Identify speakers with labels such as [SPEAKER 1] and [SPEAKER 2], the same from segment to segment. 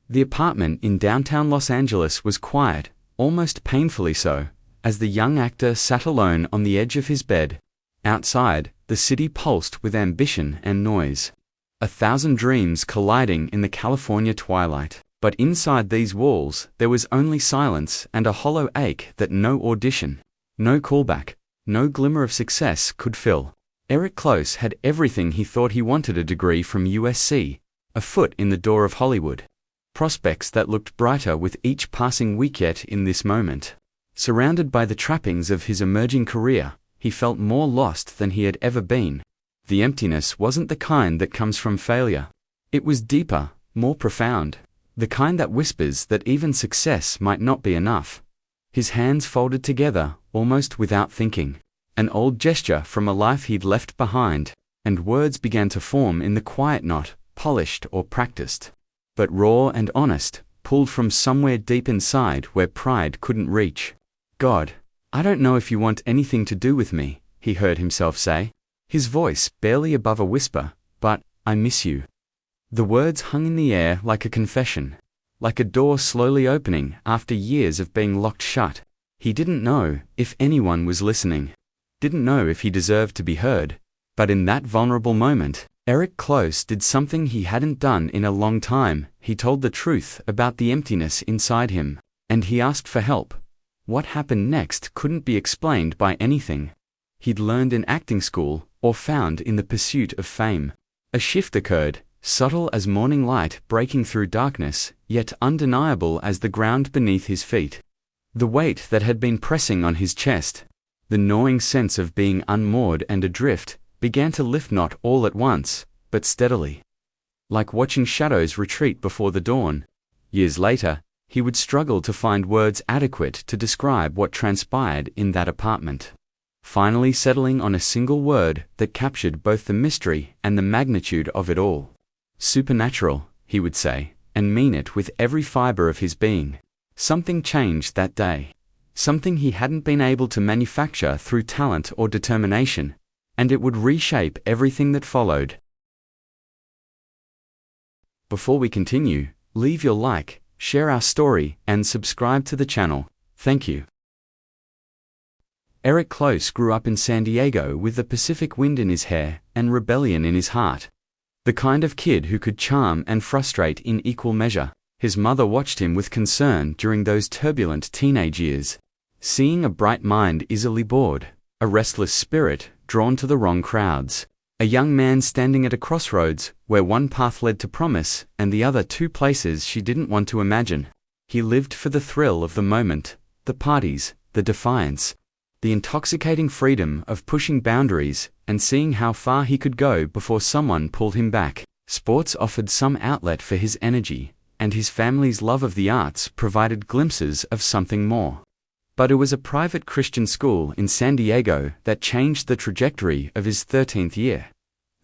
[SPEAKER 1] The apartment in downtown Los Angeles was quiet, almost painfully so, as the young actor sat alone on the edge of his bed. Outside, the city pulsed with ambition and noise. 1,000 dreams colliding in the California twilight. But inside these walls, there was only silence and a hollow ache that no audition, no callback, no glimmer of success could fill. Eric Close had everything he thought he wanted: a degree from USC, a foot in the door of Hollywood, prospects that looked brighter with each passing week. Yet in this moment, surrounded by the trappings of his emerging career, he felt more lost than he had ever been. The emptiness wasn't the kind that comes from failure. It was deeper, more profound, the kind that whispers that even success might not be enough. His hands folded together, almost without thinking, an old gesture from a life he'd left behind, and words began to form in the quiet, not polished or practiced, but raw and honest, pulled from somewhere deep inside where pride couldn't reach. "God, I don't know if you want anything to do with me," he heard himself say, his voice barely above a whisper, "but I miss you." The words hung in the air like a confession, like a door slowly opening after years of being locked shut. He didn't know if anyone was listening, didn't know if he deserved to be heard, but in that vulnerable moment, Eric Close did something he hadn't done in a long time. He told the truth about the emptiness inside him, and he asked for help. What happened next couldn't be explained by anything he'd learned in acting school or found in the pursuit of fame. A shift occurred, subtle as morning light breaking through darkness, yet undeniable as the ground beneath his feet. The weight that had been pressing on his chest, the gnawing sense of being unmoored and adrift, began to lift, not all at once, but steadily. Like watching shadows retreat before the dawn. Years later, he would struggle to find words adequate to describe what transpired in that apartment, finally settling on a single word that captured both the mystery and the magnitude of it all. Supernatural, he would say, and mean it with every fiber of his being. Something changed that day. Something he hadn't been able to manufacture through talent or determination, and it would reshape everything that followed. Before we continue, leave your like, share our story, and subscribe to the channel. Thank you. Eric Close grew up in San Diego with the Pacific wind in his hair and rebellion in his heart. The kind of kid who could charm and frustrate in equal measure. His mother watched him with concern during those turbulent teenage years, seeing a bright mind easily bored, a restless spirit drawn to the wrong crowds, a young man standing at a crossroads where one path led to promise and the other to places she didn't want to imagine. He lived for the thrill of the moment, the parties, the defiance, the intoxicating freedom of pushing boundaries and seeing how far he could go before someone pulled him back. Sports offered some outlet for his energy, and his family's love of the arts provided glimpses of something more. But it was a private Christian school in San Diego that changed the trajectory of his 13th year.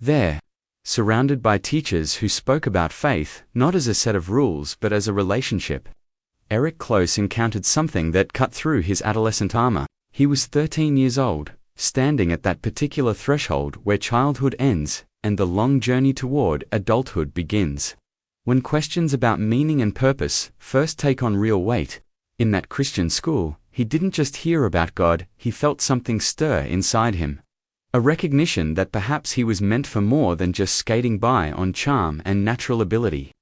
[SPEAKER 1] There, surrounded by teachers who spoke about faith not as a set of rules but as a relationship, Eric Close encountered something that cut through his adolescent armor. He was 13 years old, standing at that particular threshold where childhood ends and the long journey toward adulthood begins. When questions about meaning and purpose first take on real weight. In that Christian school, he didn't just hear about God, he felt something stir inside him. A recognition that perhaps he was meant for more than just skating by on charm and natural ability.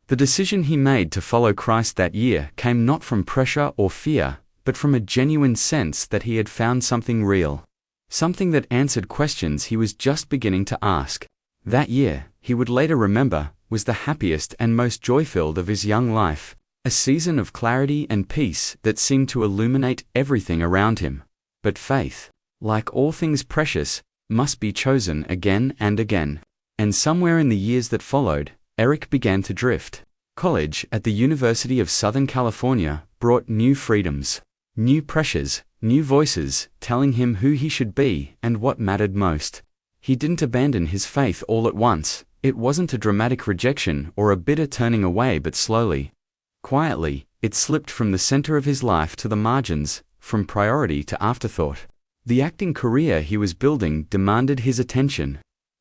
[SPEAKER 1] The decision he made to follow Christ that year came not from pressure or fear, but from a genuine sense that he had found something real. Something that answered questions he was just beginning to ask. That year, he would later remember, was the happiest and most joy-filled of his young life, a season of clarity and peace that seemed to illuminate everything around him. But faith, like all things precious, must be chosen again and again. And somewhere in the years that followed, Eric began to drift. College at the University of Southern California brought new freedoms, new pressures, new voices telling him who he should be and what mattered most. He didn't abandon his faith all at once. It wasn't a dramatic rejection or a bitter turning away, but slowly, quietly, it slipped from the center of his life to the margins, from priority to afterthought. The acting career he was building demanded his attention.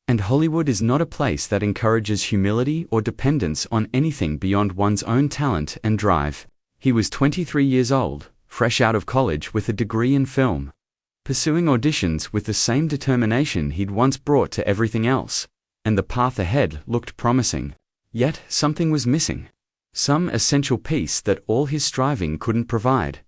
[SPEAKER 1] And Hollywood is not a place that encourages humility or dependence on anything beyond one's own talent and drive. He was 23 years old, fresh out of college with a degree in film, pursuing auditions with the same determination he'd once brought to everything else, and the path ahead looked promising. Yet something was missing. Some essential piece that all his striving couldn't provide.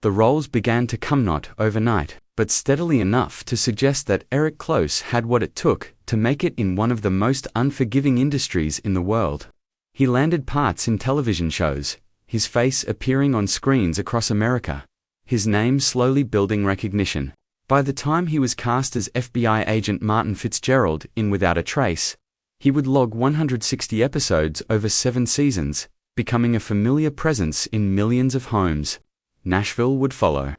[SPEAKER 1] The roles began to come not overnight, but steadily enough to suggest that Eric Close had what it took to make it in one of the most unforgiving industries in the world. He landed parts in television shows, his face appearing on screens across America, his name slowly building recognition. By the time he was cast as FBI agent Martin Fitzgerald in Without a Trace, he would log 160 episodes over 7 seasons, becoming a familiar presence in millions of homes. Nashville would follow,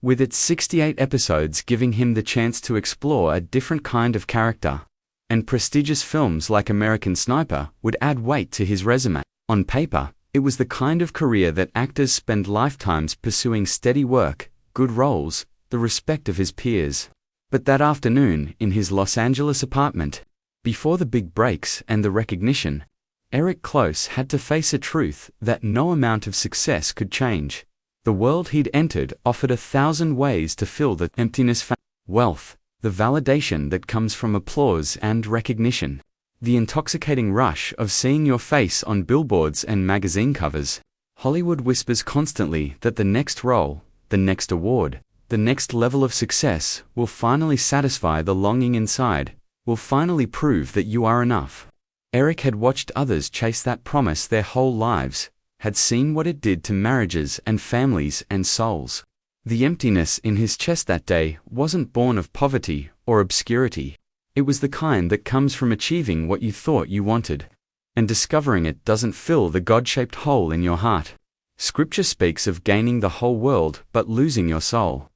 [SPEAKER 1] with its 68 episodes giving him the chance to explore a different kind of character. And prestigious films like American Sniper would add weight to his resume. On paper, it was the kind of career that actors spend lifetimes pursuing: steady work, good roles, the respect of his peers. But that afternoon, in his Los Angeles apartment, before the big breaks and the recognition, Eric Close had to face a truth that no amount of success could change. The world he'd entered offered 1,000 ways to fill the emptiness: wealth, the validation that comes from applause and recognition, the intoxicating rush of seeing your face on billboards and magazine covers. Hollywood whispers constantly that the next role, the next award, the next level of success will finally satisfy the longing inside, will finally prove that you are enough. Eric had watched others chase that promise their whole lives, had seen what it did to marriages and families and souls. The emptiness in his chest that day wasn't born of poverty or obscurity. It was the kind that comes from achieving what you thought you wanted, and discovering it doesn't fill the God-shaped hole in your heart. Scripture speaks of gaining the whole world but losing your soul.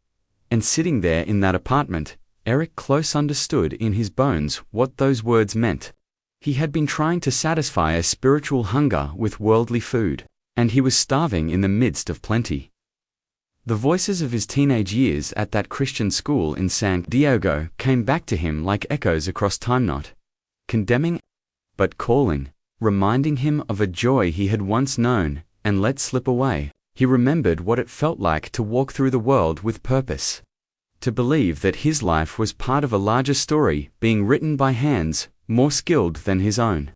[SPEAKER 1] And sitting there in that apartment, Eric Close understood in his bones what those words meant. He had been trying to satisfy a spiritual hunger with worldly food, and he was starving in the midst of plenty. The voices of his teenage years at that Christian school in San Diego came back to him like echoes across time, not condemning, but calling, reminding him of a joy he had once known and let slip away. He remembered what it felt like to walk through the world with purpose, to believe that his life was part of a larger story being written by hands more skilled than his own.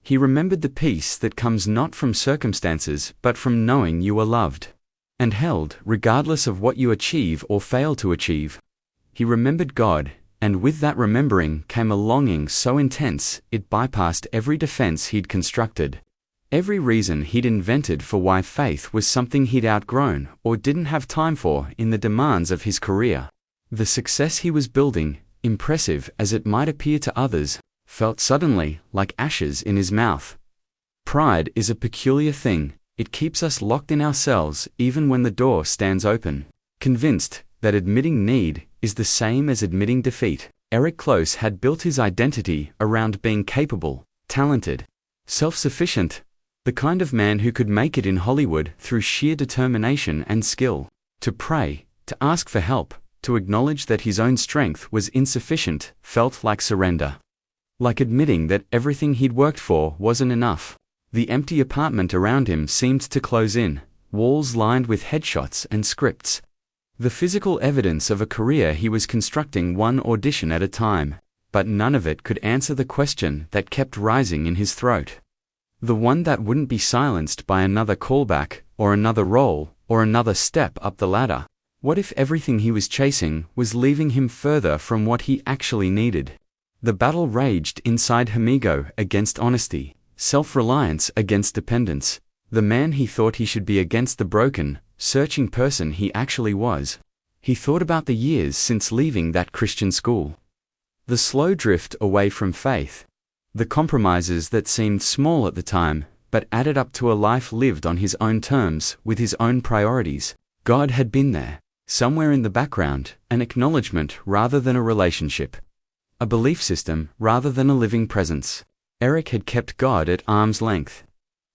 [SPEAKER 1] He remembered the peace that comes not from circumstances but from knowing you are loved and held regardless of what you achieve or fail to achieve. He remembered God, and with that remembering came a longing so intense it bypassed every defense he'd constructed, every reason he'd invented for why faith was something he'd outgrown or didn't have time for in the demands of his career. The success he was building, impressive as it might appear to others, felt suddenly like ashes in his mouth. Pride is a peculiar thing. It keeps us locked in ourselves even when the door stands open. Convinced that admitting need is the same as admitting defeat, Eric Close had built his identity around being capable, talented, self-sufficient, the kind of man who could make it in Hollywood through sheer determination and skill. To pray, to ask for help, to acknowledge that his own strength was insufficient felt like surrender. Like admitting that everything he'd worked for wasn't enough. The empty apartment around him seemed to close in, walls lined with headshots and scripts. The physical evidence of a career he was constructing one audition at a time, but none of it could answer the question that kept rising in his throat. The one that wouldn't be silenced by another callback, or another role, or another step up the ladder. What if everything he was chasing was leaving him further from what he actually needed? The battle raged inside him: ego against honesty, self-reliance against dependence. The man he thought he should be against the broken, searching person he actually was. He thought about the years since leaving that Christian school. The slow drift away from faith. The compromises that seemed small at the time, but added up to a life lived on his own terms, with his own priorities. God had been there, somewhere in the background, an acknowledgement rather than a relationship. A belief system rather than a living presence. Eric had kept God at arm's length,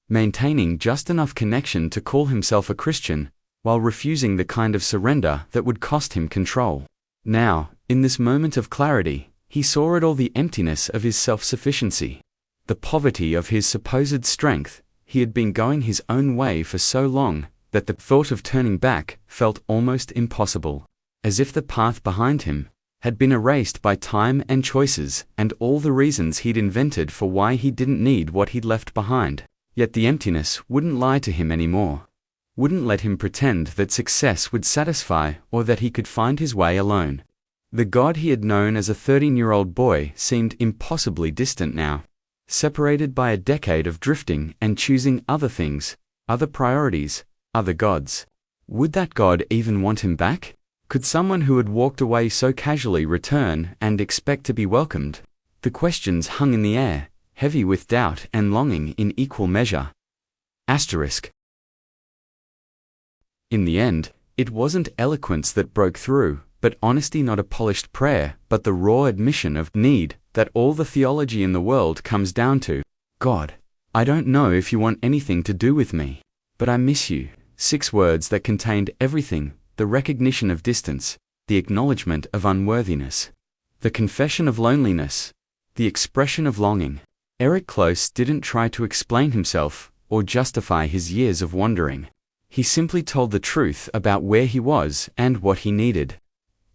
[SPEAKER 1] maintaining just enough connection to call himself a Christian, while refusing the kind of surrender that would cost him control. Now, in this moment of clarity, He saw it all: the emptiness of his self-sufficiency, the poverty of his supposed strength. He had been going his own way for so long that the thought of turning back felt almost impossible, as if the path behind him had been erased by time and choices and all the reasons he'd invented for why he didn't need what he'd left behind. Yet the emptiness wouldn't lie to him anymore, wouldn't let him pretend that success would satisfy or that he could find his way alone. The God he had known as a 13-year-old boy seemed impossibly distant now, separated by a decade of drifting and choosing other things, other priorities, other gods. Would that God even want him back? Could someone who had walked away so casually return and expect to be welcomed? The questions hung in the air, heavy with doubt and longing in equal measure. Asterisk. In the end, it wasn't eloquence that broke through, but honesty, not a polished prayer, but the raw admission of need that all the theology in the world comes down to. God, I don't know if you want anything to do with me, but I miss you. 6 words that contained everything: the recognition of distance, the acknowledgement of unworthiness, the confession of loneliness, the expression of longing. Eric Close didn't try to explain himself or justify his years of wandering. He simply told the truth about where he was and what he needed.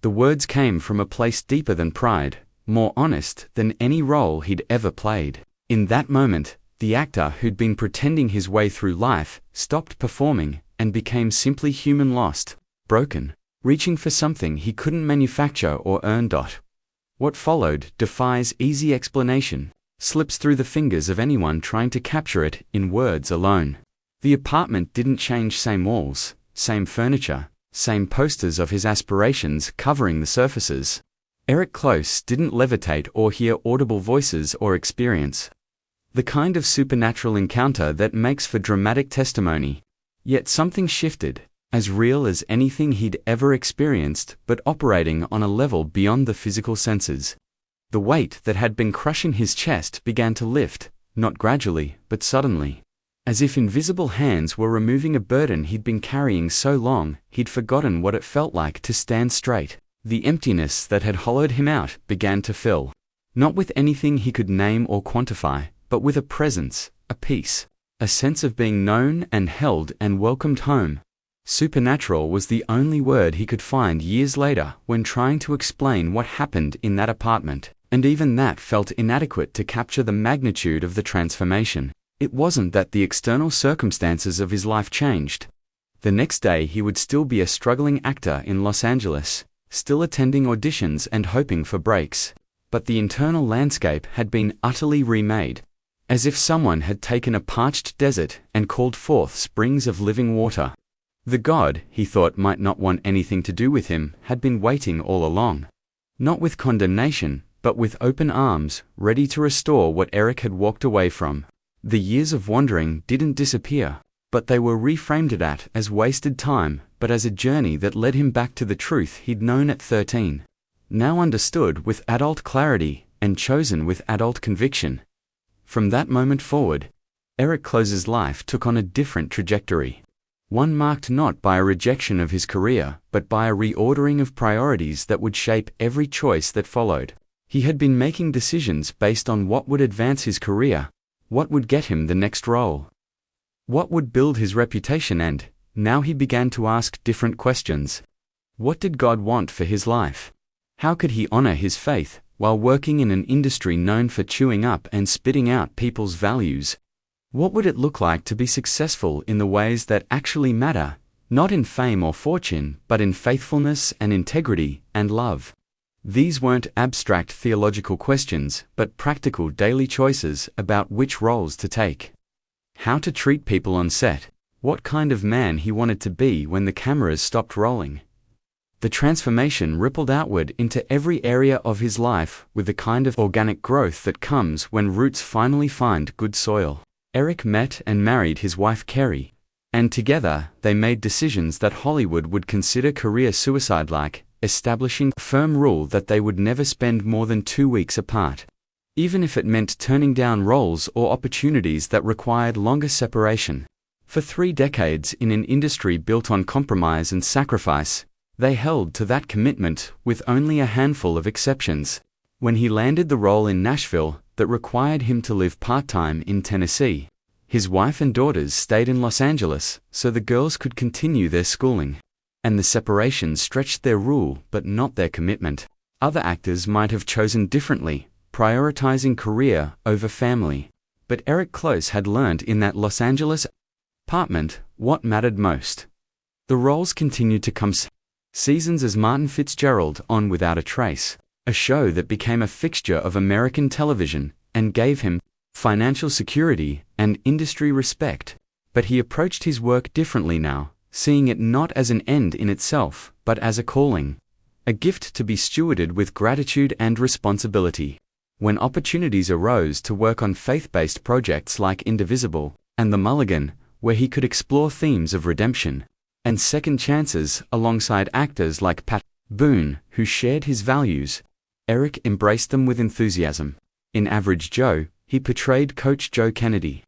[SPEAKER 1] The words came from a place deeper than pride, more honest than any role he'd ever played. In that moment, the actor who'd been pretending his way through life stopped performing and became simply human, lost, broken, reaching for something he couldn't manufacture or earn. What followed defies easy explanation, slips through the fingers of anyone trying to capture it in words alone. The apartment didn't change: same walls, same furniture, same posters of his aspirations covering the surfaces. Eric Close didn't levitate or hear audible voices or experience the kind of supernatural encounter that makes for dramatic testimony. Yet something shifted, as real as anything he'd ever experienced, but operating on a level beyond the physical senses. The weight that had been crushing his chest began to lift, not gradually, but suddenly. As if invisible hands were removing a burden he'd been carrying so long, he'd forgotten what it felt like to stand straight. The emptiness that had hollowed him out began to fill, not with anything he could name or quantify, but with a presence, a peace, a sense of being known and held and welcomed home. Supernatural was the only word he could find years later when trying to explain what happened in that apartment, and even that felt inadequate to capture the magnitude of the transformation. It wasn't that the external circumstances of his life changed. The next day he would still be a struggling actor in Los Angeles, still attending auditions and hoping for breaks. But the internal landscape had been utterly remade, as if someone had taken a parched desert and called forth springs of living water. The God he thought might not want anything to do with him had been waiting all along, not with condemnation, but with open arms, ready to restore what Eric had walked away from. The years of wandering didn't disappear, but they were reframed as wasted time, but as a journey that led him back to the truth he'd known at 13, now understood with adult clarity and chosen with adult conviction. From that moment forward, Eric Close's life took on a different trajectory. One marked not by a rejection of his career, but by a reordering of priorities that would shape every choice that followed. He had been making decisions based on what would advance his career, what would get him the next role, what would build his reputation, and now he began to ask different questions. What did God want for his life? How could he honor his faith while working in an industry known for chewing up and spitting out people's values? What would it look like to be successful in the ways that actually matter, not in fame or fortune, but in faithfulness and integrity and love? These weren't abstract theological questions, but practical daily choices about which roles to take, how to treat people on set, what kind of man he wanted to be when the cameras stopped rolling. The transformation rippled outward into every area of his life with the kind of organic growth that comes when roots finally find good soil. Eric met and married his wife Kerry, and together they made decisions that Hollywood would consider career suicide-like, establishing a firm rule that they would never spend more than 2 weeks apart, even if it meant turning down roles or opportunities that required longer separation. For 3 decades in an industry built on compromise and sacrifice, they held to that commitment with only a handful of exceptions. When he landed the role in Nashville that required him to live part-time in Tennessee, his wife and daughters stayed in Los Angeles so the girls could continue their schooling. And the separation stretched their rule but not their commitment. Other actors might have chosen differently, prioritizing career over family. But Eric Close had learned in that Los Angeles apartment what mattered most. The roles continued to come seasons as Martin Fitzgerald on Without a Trace, a show that became a fixture of American television and gave him financial security and industry respect. But he approached his work differently now, seeing it not as an end in itself, but as a calling, a gift to be stewarded with gratitude and responsibility. When opportunities arose to work on faith-based projects like Indivisible and The Mulligan, where he could explore themes of redemption and second chances alongside actors like Pat Boone, who shared his values, Eric embraced them with enthusiasm. In Average Joe, he portrayed Coach Joe Kennedy,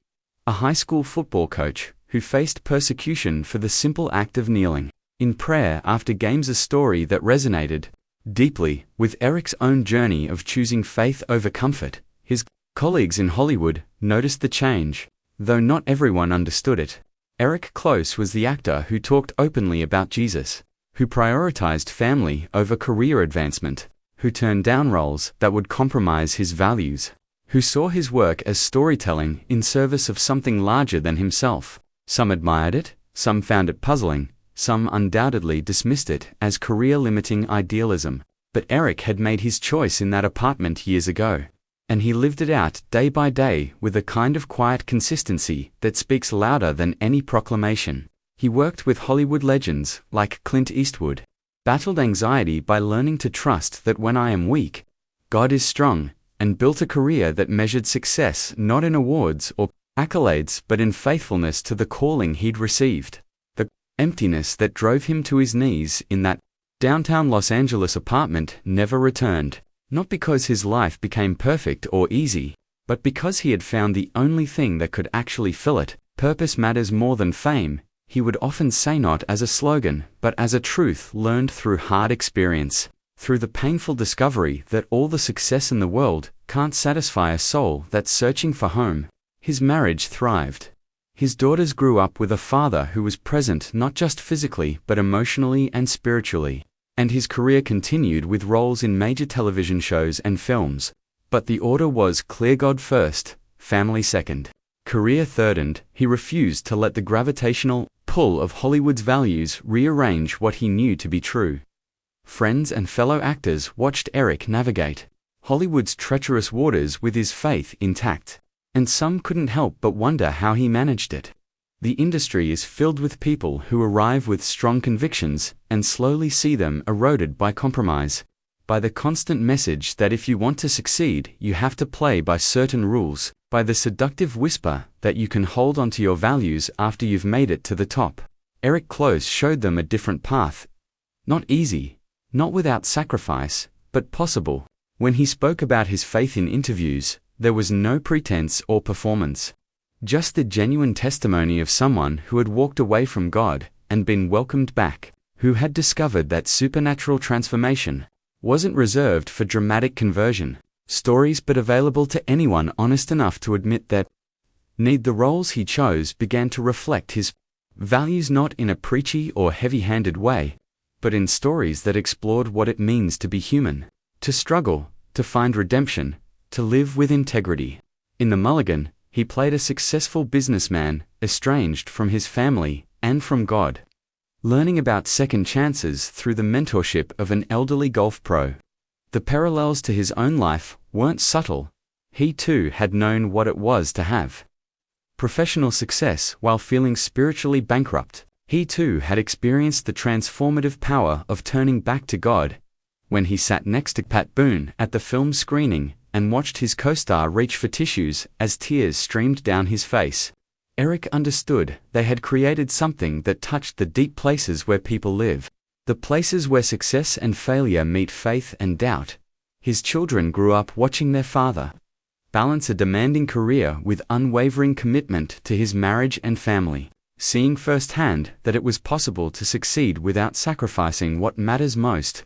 [SPEAKER 1] a high school football coach who faced persecution for the simple act of kneeling in prayer after games, a story that resonated deeply with Eric's own journey of choosing faith over comfort. His colleagues in Hollywood noticed the change, though not everyone understood it. Eric Close was the actor who talked openly about Jesus, who prioritized family over career advancement, who turned down roles that would compromise his values, who saw his work as storytelling in service of something larger than himself. Some admired it, some found it puzzling, some undoubtedly dismissed it as career-limiting idealism. But Eric had made his choice in that apartment years ago, and he lived it out day by day with a kind of quiet consistency that speaks louder than any proclamation. He worked with Hollywood legends like Clint Eastwood, battled anxiety by learning to trust that when I am weak, God is strong, and built a career that measured success not in awards or accolades but in faithfulness to the calling he'd received. The emptiness that drove him to his knees in that downtown Los Angeles apartment never returned, not because his life became perfect or easy, but because he had found the only thing that could actually fill it. Purpose matters more than fame, he would often say, not as a slogan, but as a truth learned through hard experience, through the painful discovery that all the success in the world can't satisfy a soul that's searching for home. His marriage thrived. His daughters grew up with a father who was present not just physically but emotionally and spiritually, and his career continued with roles in major television shows and films. But the order was clear: God first, family second, career third, and he refused to let the gravitational pull of Hollywood's values rearrange what he knew to be true. Friends and fellow actors watched Eric navigate Hollywood's treacherous waters with his faith intact, and some couldn't help but wonder how he managed it. The industry is filled with people who arrive with strong convictions and slowly see them eroded by compromise, by the constant message that if you want to succeed, you have to play by certain rules, by the seductive whisper that you can hold onto your values after you've made it to the top. Eric Close showed them a different path. Not easy, not without sacrifice, but possible. When he spoke about his faith in interviews, there was no pretense or performance, just the genuine testimony of someone who had walked away from God and been welcomed back, who had discovered that supernatural transformation wasn't reserved for dramatic conversion stories but available to anyone honest enough to admit that the roles he chose began to reflect his values, not in a preachy or heavy-handed way, but in stories that explored what it means to be human, to struggle, to find redemption, to live with integrity. In The Mulligan, he played a successful businessman, estranged from his family and from God, learning about second chances through the mentorship of an elderly golf pro. The parallels to his own life weren't subtle. He too had known what it was to have professional success while feeling spiritually bankrupt. He too had experienced the transformative power of turning back to God. When he sat next to Pat Boone at the film screening and watched his co-star reach for tissues as tears streamed down his face, Eric understood they had created something that touched the deep places where people live, the places where success and failure meet faith and doubt. His children grew up watching their father balance a demanding career with unwavering commitment to his marriage and family, seeing firsthand that it was possible to succeed without sacrificing what matters most.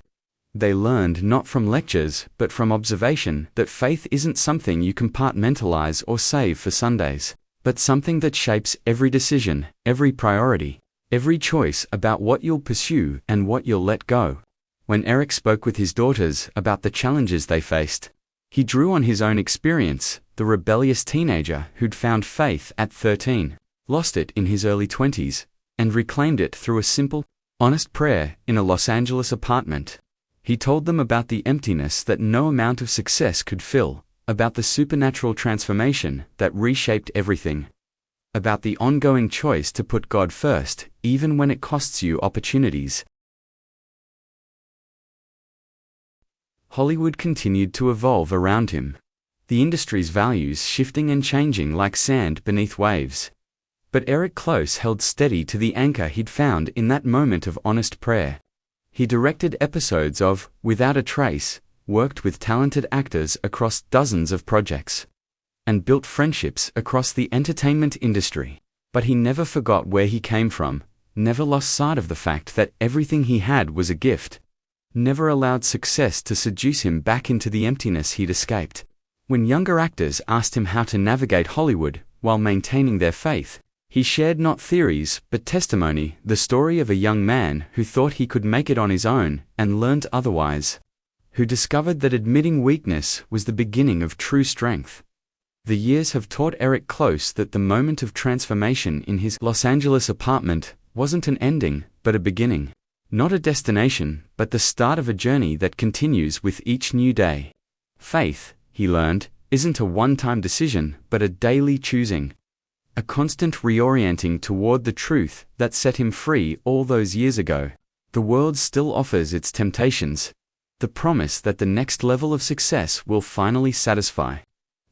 [SPEAKER 1] They learned not from lectures, but from observation, that faith isn't something you compartmentalize or save for Sundays, but something that shapes every decision, every priority, every choice about what you'll pursue and what you'll let go. When Eric spoke with his daughters about the challenges they faced, he drew on his own experience, the rebellious teenager who'd found faith at 13, lost it in his early 20s, and reclaimed it through a simple, honest prayer in a Los Angeles apartment. He told them about the emptiness that no amount of success could fill, about the supernatural transformation that reshaped everything, about the ongoing choice to put God first, even when it costs you opportunities. Hollywood continued to evolve around him, the industry's values shifting and changing like sand beneath waves. But Eric Close held steady to the anchor he'd found in that moment of honest prayer. He directed episodes of Without a Trace, worked with talented actors across dozens of projects, and built friendships across the entertainment industry. But he never forgot where he came from, never lost sight of the fact that everything he had was a gift, never allowed success to seduce him back into the emptiness he'd escaped. When younger actors asked him how to navigate Hollywood while maintaining their faith, he shared not theories, but testimony, the story of a young man who thought he could make it on his own and learned otherwise, who discovered that admitting weakness was the beginning of true strength. The years have taught Eric Close that the moment of transformation in his Los Angeles apartment wasn't an ending, but a beginning. Not a destination, but the start of a journey that continues with each new day. Faith, he learned, isn't a one-time decision, but a daily choosing. A constant reorienting toward the truth that set him free all those years ago. The world still offers its temptations. The promise that the next level of success will finally satisfy.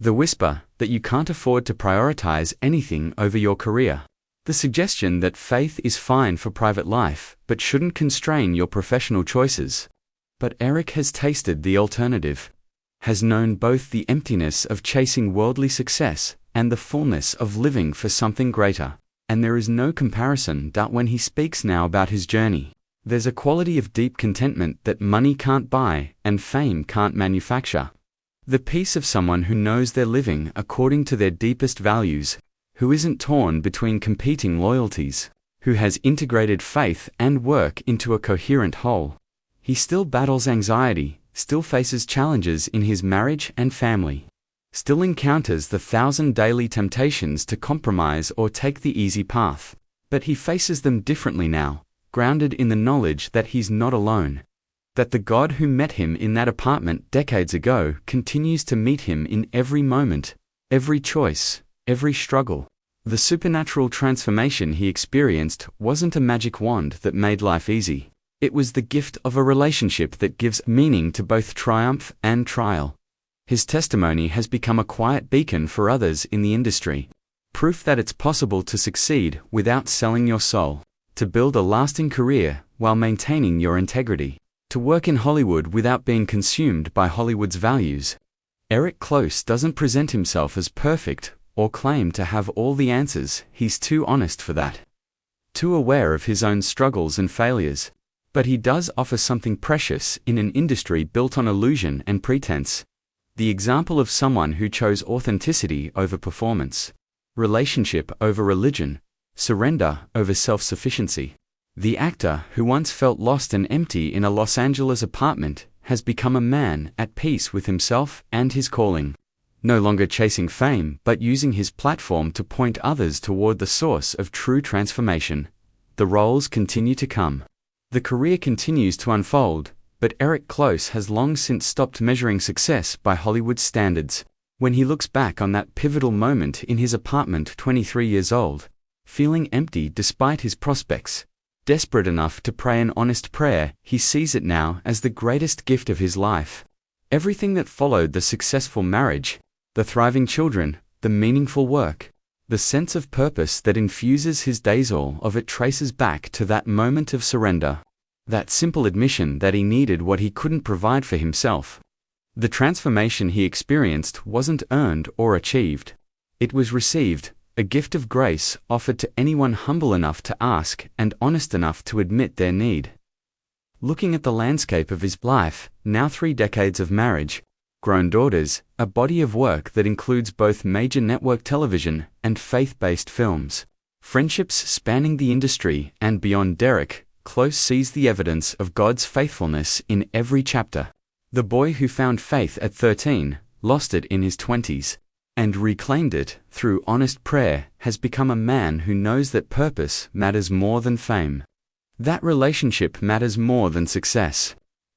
[SPEAKER 1] The whisper that you can't afford to prioritize anything over your career. The suggestion that faith is fine for private life, but shouldn't constrain your professional choices. But Eric has tasted the alternative, has known both the emptiness of chasing worldly success and the fullness of living for something greater. And there is no comparison when he speaks now about his journey. There's a quality of deep contentment that money can't buy and fame can't manufacture. The peace of someone who knows they're living according to their deepest values, who isn't torn between competing loyalties, who has integrated faith and work into a coherent whole. He still battles anxiety, still faces challenges in his marriage and family, still encounters the 1,000 daily temptations to compromise or take the easy path. But he faces them differently now, grounded in the knowledge that he's not alone, that the God who met him in that apartment decades ago continues to meet him in every moment, every choice, every struggle. The supernatural transformation he experienced wasn't a magic wand that made life easy. It was the gift of a relationship that gives meaning to both triumph and trial. His testimony has become a quiet beacon for others in the industry. Proof that it's possible to succeed without selling your soul, to build a lasting career while maintaining your integrity, to work in Hollywood without being consumed by Hollywood's values. Eric Close doesn't present himself as perfect or claim to have all the answers. He's too honest for that, too aware of his own struggles and failures. But he does offer something precious in an industry built on illusion and pretense. The example of someone who chose authenticity over performance, relationship over religion, surrender over self-sufficiency. The actor who once felt lost and empty in a Los Angeles apartment has become a man at peace with himself and his calling. No longer chasing fame, but using his platform to point others toward the source of true transformation. The roles continue to come. The career continues to unfold, but Eric Close has long since stopped measuring success by Hollywood standards. When he looks back on that pivotal moment in his apartment 23 years old, feeling empty despite his prospects, desperate enough to pray an honest prayer, he sees it now as the greatest gift of his life. Everything that followed the successful marriage, the thriving children, the meaningful work, the sense of purpose that infuses his days, all of it traces back to that moment of surrender. That simple admission that he needed what he couldn't provide for himself. The transformation he experienced wasn't earned or achieved. It was received, a gift of grace offered to anyone humble enough to ask and honest enough to admit their need. Looking at the landscape of his life, now 3 decades of marriage, grown daughters, a body of work that includes both major network television and faith-based films, friendships spanning the industry and beyond, Derek Close sees the evidence of God's faithfulness in every chapter. The boy who found faith at 13, lost it in his 20s, and reclaimed it through honest prayer, has become a man who knows that purpose matters more than fame. That relationship matters more than success.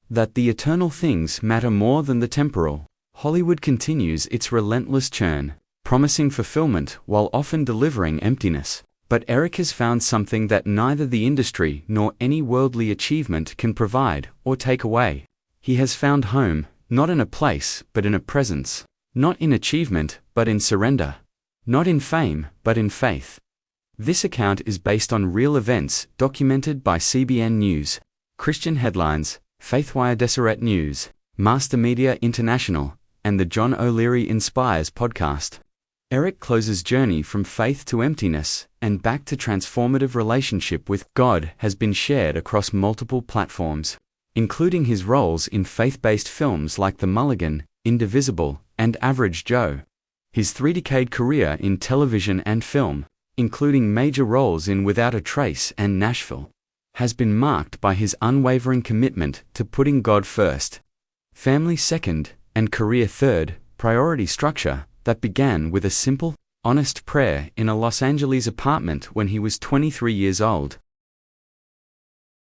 [SPEAKER 1] That the eternal things matter more than the temporal. Hollywood continues its relentless churn, promising fulfillment while often delivering emptiness. But Eric has found something that neither the industry nor any worldly achievement can provide or take away. He has found home, not in a place, but in a presence. Not in achievement, but in surrender. Not in fame, but in faith. This account is based on real events documented by CBN News, Christian Headlines, Faithwire Deseret News, Master Media International, and the John O'Leary Inspires podcast. Eric Close's journey from faith to emptiness and back to transformative relationship with God has been shared across multiple platforms, including his roles in faith-based films like The Mulligan, Indivisible, and Average Joe. His 3-decade career in television and film, including major roles in Without a Trace and Nashville, has been marked by his unwavering commitment to putting God first, family second, and career third, priority structure that began with a simple, honest prayer in a Los Angeles apartment when he was 23 years old.